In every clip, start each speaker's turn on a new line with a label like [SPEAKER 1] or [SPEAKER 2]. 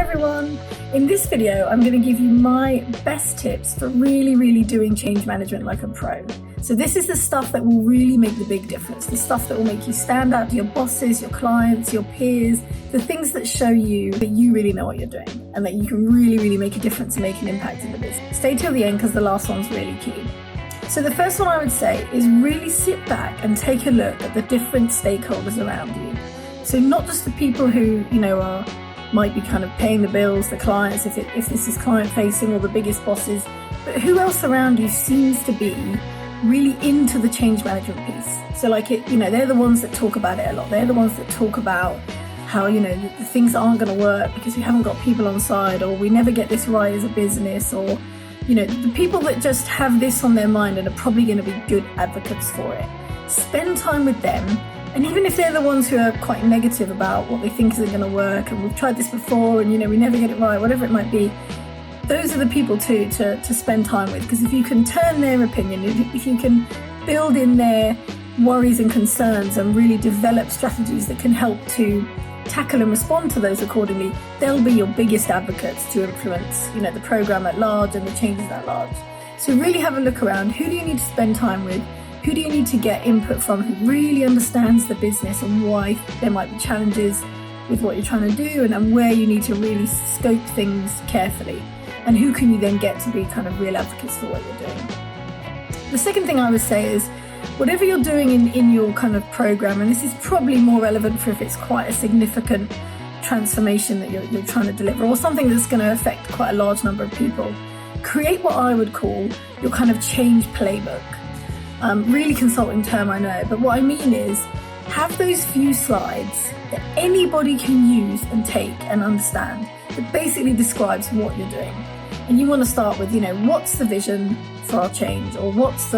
[SPEAKER 1] everyone. In this video, I'm going to give you my best tips for really doing change management like a pro. So this is the stuff that will really make the big difference, the stuff that will make you stand out to your bosses, your clients, your peers, the things that show you that you really know what you're doing and that you can really make a difference and make an impact in the business. Stay till the end because the last one's really key. So the first one I would say is really sit back and take a look at the different stakeholders around you. So not just the people who, might be kind of paying the bills, the clients, if this is client facing or the biggest bosses, but who else around you seems to be really into the change management piece. So they're the ones that talk about it a lot. They're the ones that talk about how, the things aren't going to work because we haven't got people on side, or we never get this right as a business, or, the people that just have this on their mind and are probably going to be good advocates for it. Spend time with them. And even if they're the ones who are quite negative about what they think isn't going to work, and we've tried this before and, we never get it right, whatever it might be, those are the people too to spend time with. Because if you can turn their opinion, if you can build in their worries and concerns and really develop strategies that can help to tackle and respond to those accordingly, they'll be your biggest advocates to influence, the program at large and the changes at large. So really have a look around. Who do you need to spend time with? Who do you need to get input from who really understands the business and why there might be challenges with what you're trying to do, and where you need to really scope things carefully? And who can you then get to be kind of real advocates for what you're doing? The second thing I would say is, whatever you're doing in your kind of program, and this is probably more relevant for if it's quite a significant transformation that you're trying to deliver, or something that's going to affect quite a large number of people, create what I would call your kind of change playbook. Really consulting term, I know, but what I mean is have those few slides that anybody can use and take and understand that basically describes what you're doing. And you want to start with, what's the vision for our change, or what's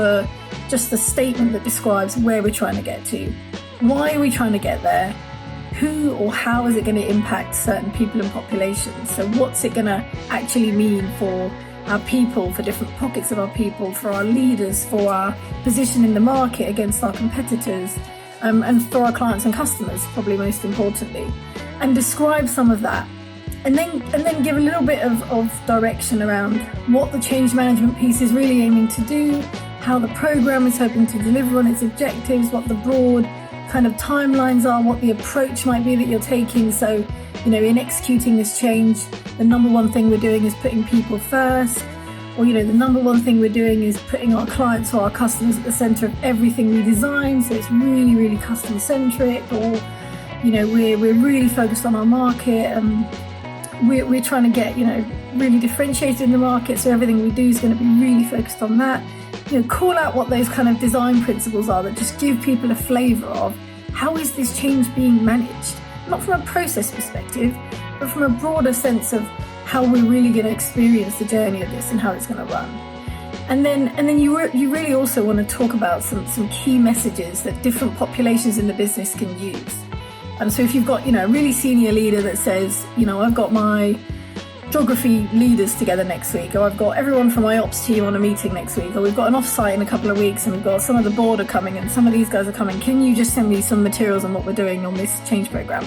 [SPEAKER 1] just the statement that describes where we're trying to get to? Why are we trying to get there? Who or how is it going to impact certain people and populations? So what's it going to actually mean for our people, for different pockets of our people, for our leaders, for our position in the market against our competitors, and for our clients and customers, probably most importantly, and describe some of that. And then give a little bit of direction around what the change management piece is really aiming to do, how the program is hoping to deliver on its objectives, what the broad kind of timelines are, what the approach might be that you're taking. So, in executing this change, the number one thing we're doing is putting people first, or, the number one thing we're doing is putting our clients or our customers at the center of everything we design. So it's really customer centric, or, we're really focused on our market, and we're trying to get, really differentiated in the market. So everything we do is going to be really focused on that. Call out what those kind of design principles are that just give people a flavor of how is this change being managed, not from a process perspective, but from a broader sense of how we're really going to experience the journey of this and how it's going to run. And then you really also want to talk about some key messages that different populations in the business can use. So if you've got, a really senior leader that says, I've got my geography leaders together next week, or I've got everyone from my ops team on a meeting next week, or we've got an off-site in a couple of weeks, and we've got some of the board are coming and some of these guys are coming. Can you just send me some materials on what we're doing on this change program?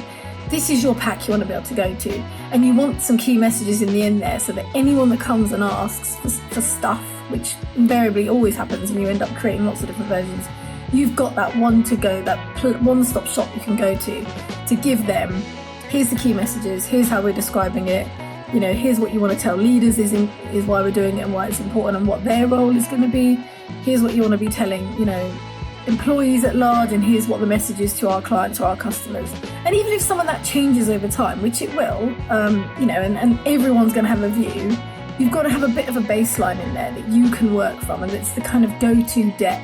[SPEAKER 1] This is your pack you want to be able to go to. And you want some key messages in the end there, so that anyone that comes and asks for stuff, which invariably always happens and you end up creating lots of different versions, you've got that one to go, that one-stop shop you can go to give them, here's the key messages, here's how we're describing it, here's what you want to tell leaders is why we're doing it and why it's important and what their role is going to be. Here's what you want to be telling, employees at large, and here's what the message is to our clients or our customers. And even if some of that changes over time, which it will, and everyone's going to have a view, you've got to have a bit of a baseline in there that you can work from, and it's the kind of go-to deck,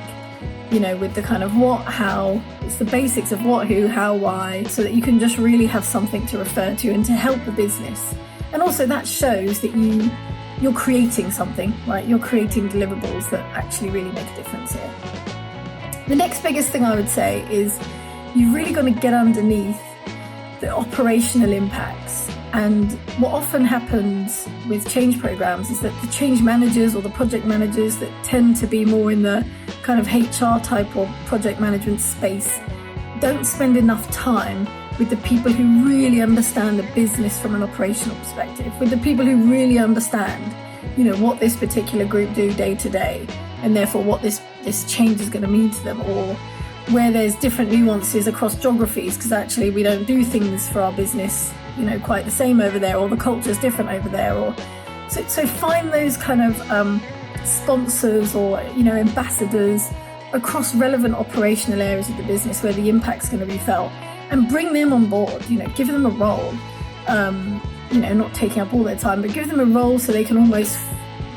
[SPEAKER 1] with the kind of what, how, it's the basics of what, who, how, why, so that you can just really have something to refer to and to help the business. And also that shows that you're creating something, right? You're creating deliverables that actually really make a difference here. The next biggest thing I would say is you've really got to get underneath the operational impacts. And what often happens with change programs is that the change managers or the project managers that tend to be more in the kind of HR type or project management space don't spend enough time with the people who really understand the business from an operational perspective, with the people who really understand, what this particular group do day to day, and therefore what this change is going to mean to them, or where there's different nuances across geographies, because actually we don't do things for our business, quite the same over there, or the culture's different over there, or so find those kind of sponsors or ambassadors across relevant operational areas of the business where the impact's going to be felt, and bring them on board. Give them a role, not taking up all their time, but give them a role so they can almost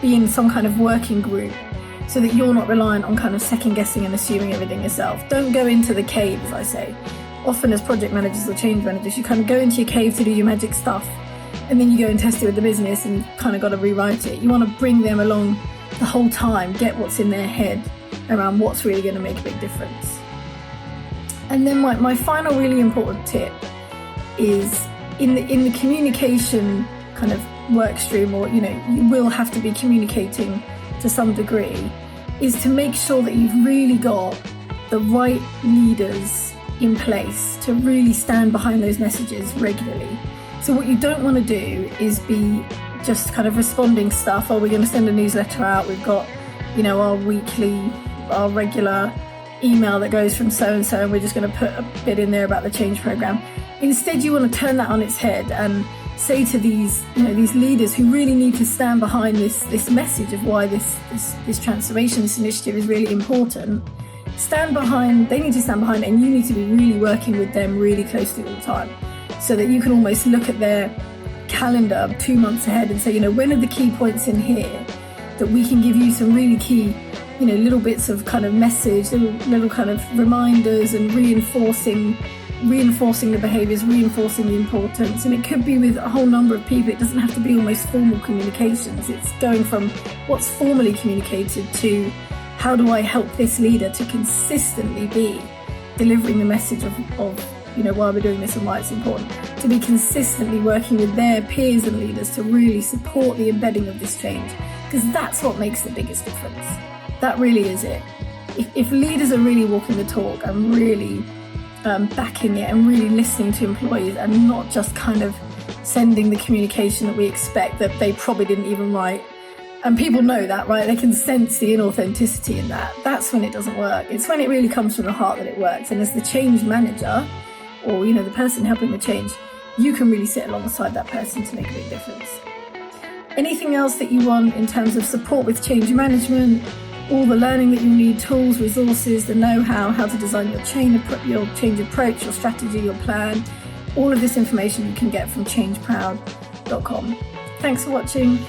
[SPEAKER 1] be in some kind of working group, so that you're not reliant on kind of second guessing and assuming everything yourself. Don't go into the cave, as I say. Often as project managers or change managers, you kind of go into your cave to do your magic stuff, and then you go and test it with the business and you've kind of got to rewrite it. You want to bring them along the whole time, get what's in their head around what's really going to make a big difference. And then my final really important tip is in the communication kind of work stream, or you will have to be communicating to some degree, is to make sure that you've really got the right leaders in place to really stand behind those messages regularly. So what you don't want to do is be just kind of responding stuff, we're going to send a newsletter out, we've got our regular email that goes from so and so, and we're just going to put a bit in there about the change program. Instead, you want to turn that on its head and say to these leaders who really need to stand behind this message of why this transformation, this initiative is really important. They need to stand behind it, and you need to be really working with them really closely all the time, so that you can almost look at their calendar 2 months ahead and say, when are the key points in here that we can give you some really key, little bits of kind of message, little kind of reminders, and reinforcing the behaviours, reinforcing the importance. And it could be with a whole number of people. It doesn't have to be almost formal communications. It's going from what's formally communicated to how do I help this leader to consistently be delivering the message of why we're doing this and why it's important, to be consistently working with their peers and leaders to really support the embedding of this change, because that's what makes the biggest difference. That really is it. If leaders are really walking the talk and really backing it and really listening to employees, and not just kind of sending the communication that we expect that they probably didn't even write, and people know that, right? They can sense the inauthenticity in that. That's when it doesn't work. It's when it really comes from the heart that it works. And as the change manager, or the person helping the change, you can really sit alongside that person to make a big difference. Anything else that you want in terms of support with change management, all the learning that you need, tools, resources, the know-how, how to design your change approach, your strategy, your plan, all of this information you can get from changeproud.com. Thanks for watching.